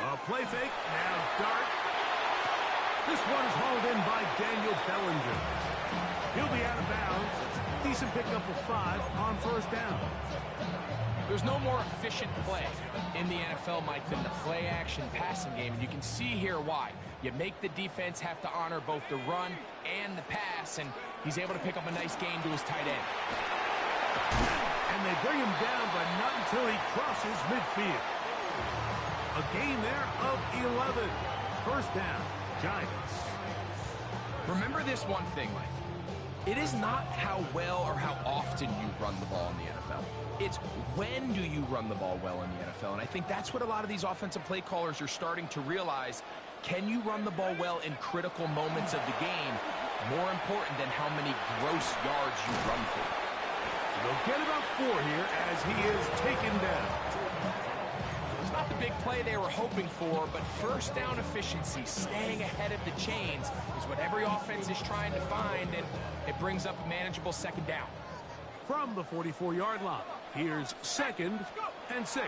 A play fake, now Dart. This one is hauled in by Daniel Bellinger. He'll be out of bounds. Decent pickup of 5 on 1st down. There's no more efficient play in the NFL, Mike, than the play-action passing game, and you can see here why. You make the defense have to honor both the run and the pass, and he's able to pick up a nice gain to his tight end. And they bring him down, but not until he crosses midfield. A gain there of 11. 1st down. Giants. Remember this one thing, Mike. It is not how well or how often you run the ball in the NFL. It's when do you run the ball well in the NFL. And I think that's what a lot of these offensive play callers are starting to realize. Can you run the ball well in critical moments of the game? More important than how many gross yards you run for. They'll get about 4 here as he is taken down. It's not the big play they were hoping for, but 1st down efficiency, staying ahead of the chains, is what every offense is trying to find, and it brings up a manageable 2nd down. From the 44-yard line, here's 2nd and 6.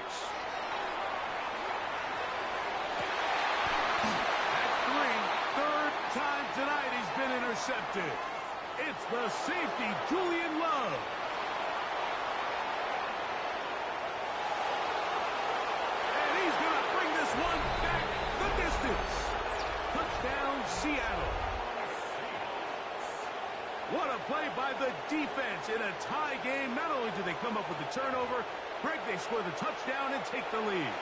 At 3, 3rd time tonight he's been intercepted. It's the safety, Julian Love. One back the distance. Touchdown, Seattle. What a play by the defense in a tie game. Not only do they come up with the turnover, Greg, they score the touchdown and take the lead.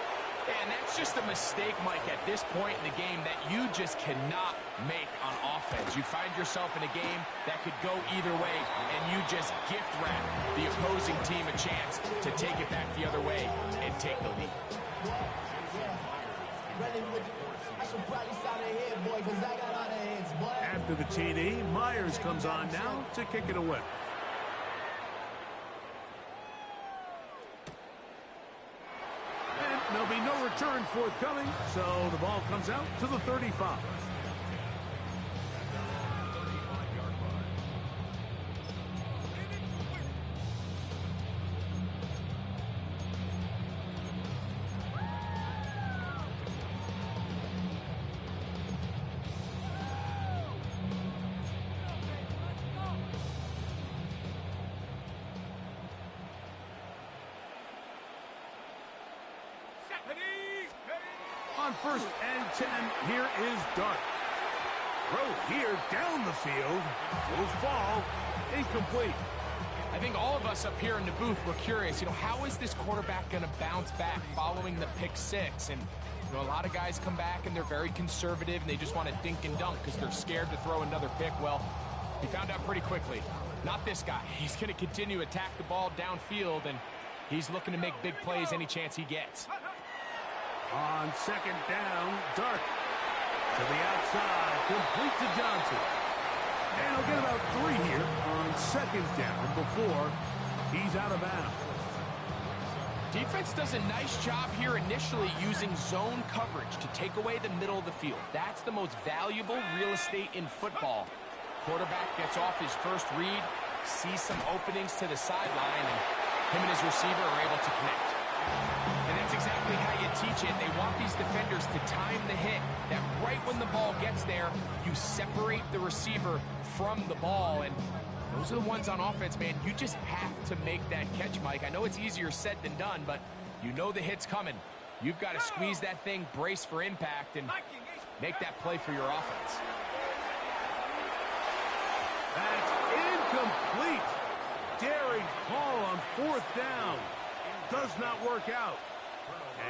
And that's just a mistake, Mike, at this point in the game that you just cannot make on offense. You find yourself in a game that could go either way, and you just gift wrap the opposing team a chance to take it back the other way and take the lead. After the TD, Myers comes on now to kick it away. And there'll be no return forthcoming, so the ball comes out to the 35. first and 10. Here is Dart. Throw here down the field. Will fall. Incomplete. I think all of us up here in the booth were curious, how is this quarterback going to bounce back following the pick six? And, a lot of guys come back and they're very conservative and they just want to dink and dunk because they're scared to throw another pick. Well, he found out pretty quickly. Not this guy. He's going to continue to attack the ball downfield, and he's looking to make big plays any chance he gets. On second down, Dart to the outside, complete to Johnson. And he'll get about 3 here on second down before he's out of bounds. Defense does a nice job here initially using zone coverage to take away the middle of the field. That's the most valuable real estate in football. Quarterback gets off his first read, sees some openings to the sideline, and him and his receiver are able to connect. And that's exactly how you teach it. They want these defenders to time the hit, that right when the ball gets there, you separate the receiver from the ball. And those are the ones on offense, man. You just have to make that catch, Mike. I know it's easier said than done, but you know the hit's coming. You've got to squeeze that thing, brace for impact, and make that play for your offense. That's incomplete. Daring call on fourth down. Does not work out.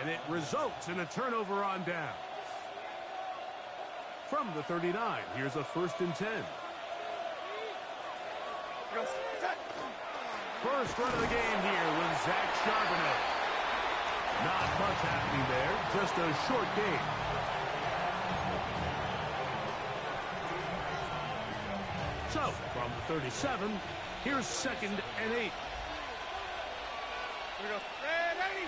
And it results in a turnover on down. From the 39, here's a first and 10. First run of the game here with Zach Charbonnet. Not much happening there, just a short game. So, from the 37, here's second and 8. Here we go. Ready?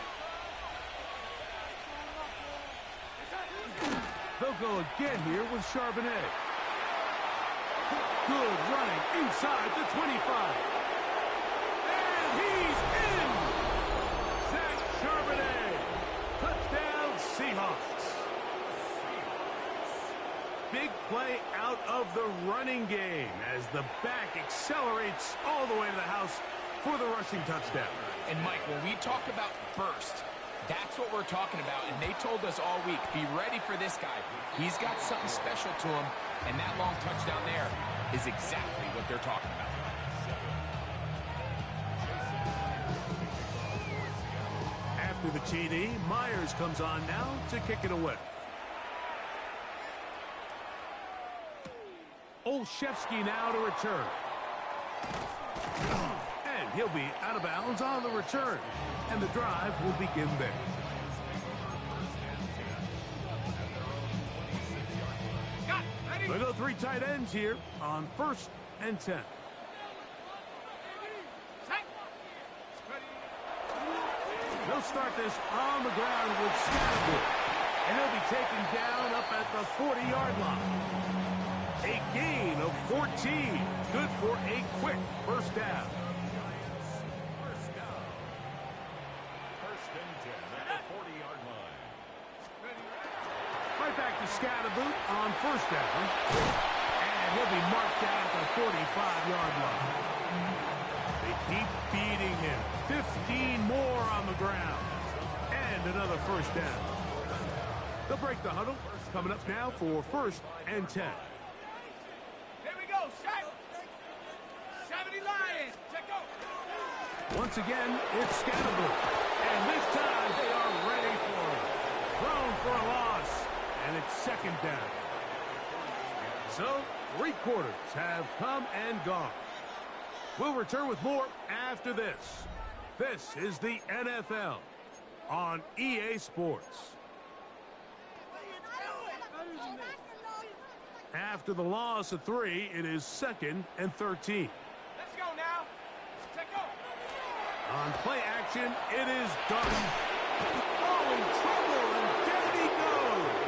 They'll go again here with Charbonnet. Good running inside the 25. And he's in! Zach Charbonnet. Touchdown, Seahawks. Big play out of the running game as the back accelerates all the way to the house for the rushing touchdown. And, Mike, when we talk about burst, that's what we're talking about, and they told us all week, be ready for this guy. He's got something special to him, and that long touchdown there is exactly what they're talking about. After the TD, Myers comes on now to kick it away. Olszewski now to return. And he'll be out of bounds on the return. And the drive will begin there. They go 3 tight ends here on first and 10. They'll start this on the ground with Scattergood. And he'll be taken down up at the 40-yard line. A gain of 14. Good for a quick first down. Right back to Scattergood on first down. And he'll be marked down at the 45-yard line. They keep beating him. 15 more on the ground. And another first down. They'll break the huddle. Coming up now for first and 10. Here we go, set. 70 Lions, check go. Once again, it's Scattergood. And this time they are ready for it. Thrown for a loss. And it's second down. So, 3 quarters have come and gone. We'll return with more after this. This is the NFL on EA Sports. After the loss of 3, it is second and 13. Let's go now. Check go. On play action, it is done. Oh, in trouble, and down he goes.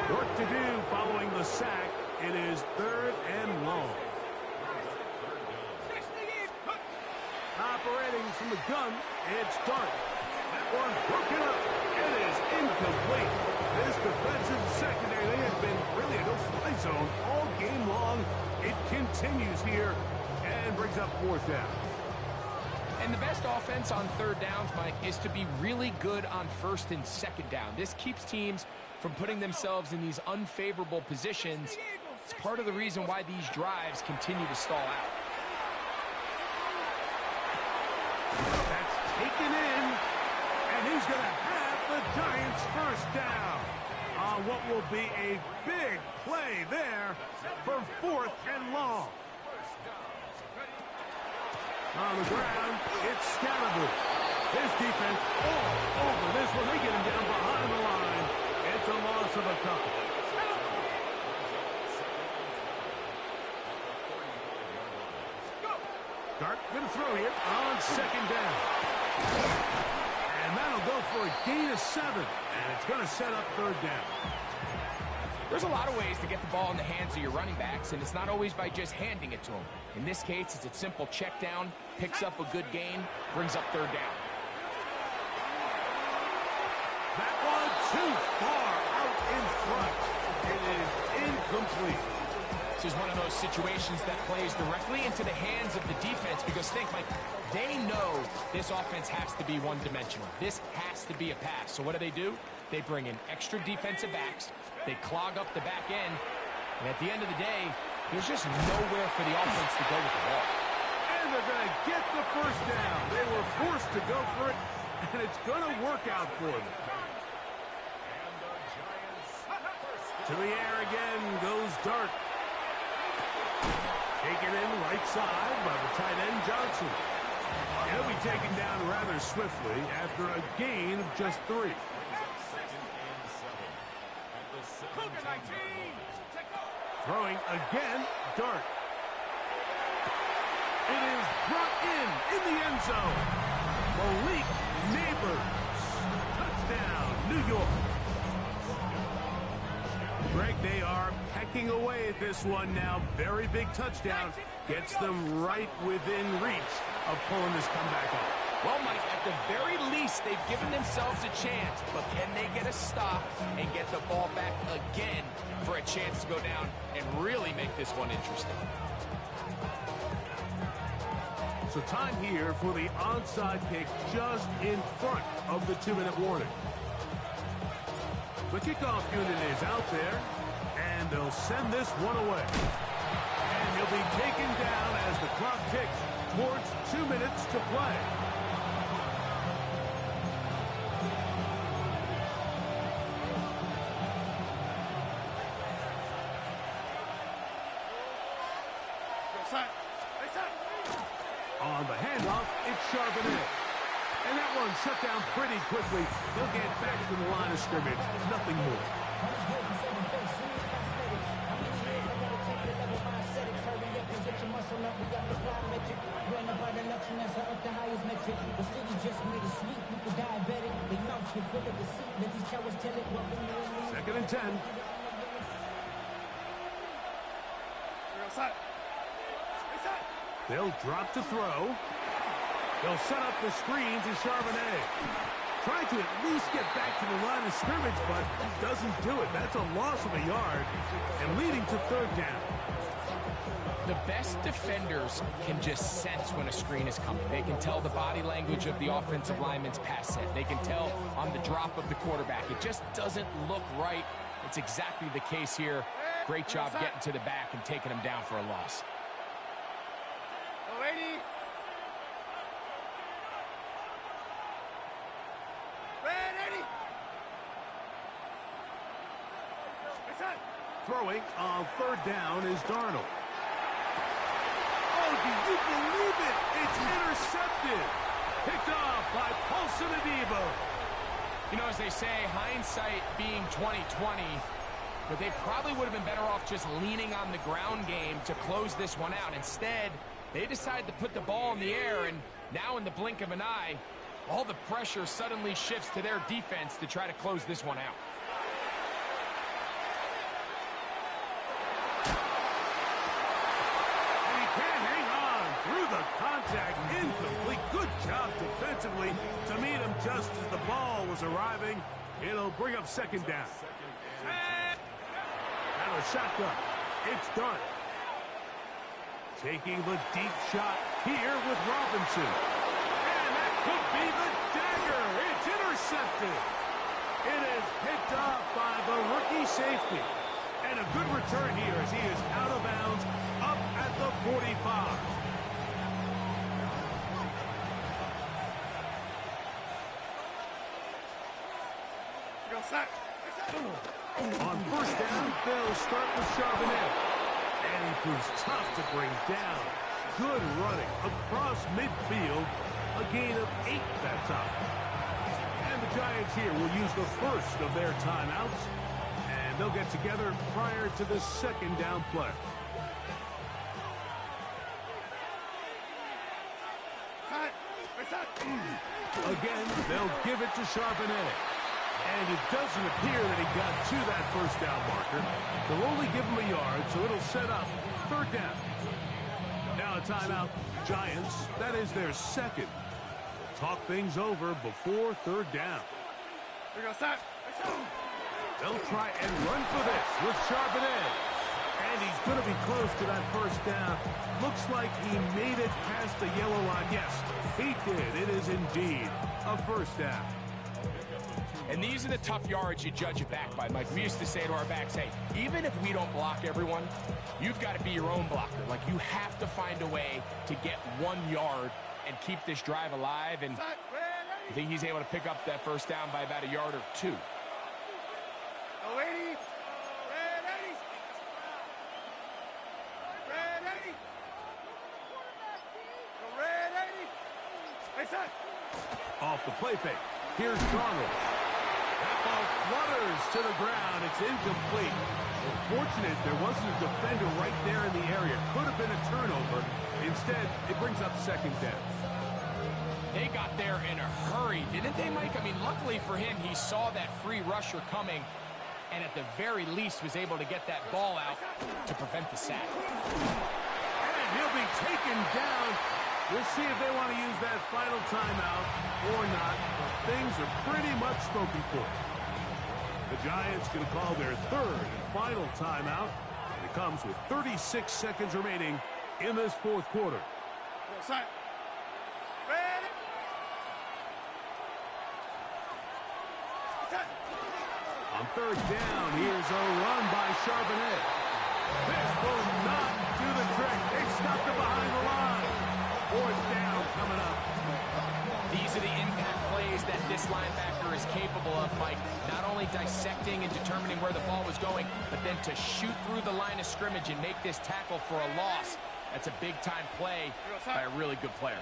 Work to do following the sack. It is third and long. Operating from the gun, it's Dart. That one broken up. It is incomplete. This defensive secondary, they have been really a no-fly zone all game long. It continues here and brings up fourth down. And the best offense on third downs, Mike, is to be really good on first and second down. This keeps teams from putting themselves in these unfavorable positions. It's part of the reason why these drives continue to stall out. That's taken in, and he's going to have the Giants first down on what will be a big play there for 4th and long. On the ground, it's Scatterby. His defense all over this one. They get him down behind the line. It's a loss of a couple. Dart going to throw here on 2nd down. And that'll go for a gain of 7. And it's going to set up 3rd down. There's a lot of ways to get the ball in the hands of your running backs, and it's not always by just handing it to them. In this case, it's a simple check down, picks up a good gain, brings up 3rd down. That one too far out in front. It is incomplete. This is one of those situations that plays directly into the hands of the defense because think, Mike, they know this offense has to be one-dimensional. This has to be a pass. So what do? They bring in extra defensive backs. They clog up the back end. And at the end of the day, there's just nowhere for the offense to go with the ball. And they're going to get the first down. They were forced to go for it, and it's going to work out for them. To the air again goes Dart. Taken in right side by the tight end Johnson. He'll be taken down rather swiftly after a gain of just 3. Throwing again, Dart. It is brought in the end zone. Malik Neighbors. Touchdown, New York. Greg, they are pecking away at this one now. Very big touchdown. Gets them right within reach of pulling this comeback off. Well, Mike, at the very least, they've given themselves a chance, but can they get a stop and get the ball back again for a chance to go down and really make this one interesting? So time here for the onside kick just in front of the 2-minute warning. The kickoff unit is out there, and they'll send this one away. And he'll be taken down as the clock ticks towards 2 minutes to play. On the handoff, it's Charbonnet. And that one shut down pretty quickly. He'll get back to the line of scrimmage. Nothing more. Second and 10. They'll drop to throw. They'll set up the screen to Charbonnet. Trying to at least get back to the line of scrimmage, but doesn't do it. That's a loss of a yard and leading to 3rd down. The best defenders can just sense when a screen is coming. They can tell the body language of the offensive lineman's pass set. They can tell on the drop of the quarterback. It just doesn't look right. It's exactly the case here. Great job getting to the back and taking him down for a loss. Throwing on 3rd down is Darnold. Oh, do you believe it? It's intercepted. Picked off by Paulson Adebo. You know, as they say, hindsight being 20/20, but they probably would have been better off just leaning on the ground game to close this one out. Instead, they decided to put the ball in the air, and now in the blink of an eye, all the pressure suddenly shifts to their defense to try to close this one out. Incomplete. Good job defensively to meet him just as the ball was arriving. It'll bring up 2nd down. And a shotgun. It's Dart. Taking the deep shot here with Robinson. Could be the dagger. It's intercepted. It is picked off by the rookie safety. And a good return here as he is out of bounds up at the 45. On first down, they'll start with Charbonnet. And he proves tough to bring down. Good running across midfield. A gain of 8 that time. And the Giants here will use the first of their timeouts. And they'll get together prior to the second down play. Again, they'll give it to Charbonnet. And it doesn't appear that he got to that first down marker. They'll only give him a yard, so it'll set up third down. Now a timeout. Giants, that is their second. Talk things over before third down. They'll try and run for this with Charbonnet. And he's going to be close to that first down. Looks like he made it past the yellow line. Yes, he did. It is indeed a first down. And these are the tough yards you judge it back by, Mike. We used to say to our backs, hey, even if we don't block everyone, you've got to be your own blocker. Like, you have to find a way to get 1 yard and keep this drive alive. And I think he's able to pick up that first down by about a yard or 2. Off the play fake. Here's Darnold. That ball flutters to the ground. It's incomplete. Fortunate there wasn't a defender right there in the area. Could have been a turnover. Instead, it brings up second down. They got there in a hurry, didn't they, Mike? I mean, luckily for him, he saw that free rusher coming and at the very least was able to get that ball out to prevent the sack. And he'll be taken down. We'll see if they want to use that final timeout or not. Things are pretty much spoken for. The Giants going to call their third and final timeout. And it comes with 36 seconds remaining in this fourth quarter. On third down, here's a run by Charbonnet. This will not do the trick. They stopped it behind the line. Fourth down coming up. These are the impact plays that this linebacker is capable of, Mike. Not only dissecting and determining where the ball was going, but then to shoot through the line of scrimmage and make this tackle for a loss. That's a big-time play by a really good player.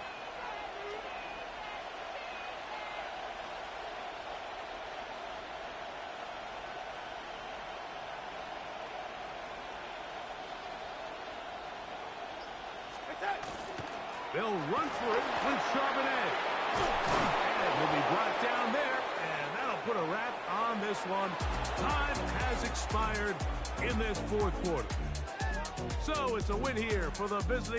They'll run for it with Charbonnet. And he'll be brought down there, and that'll put a wrap on this one. Time has expired in this fourth quarter. So it's a win here for the visiting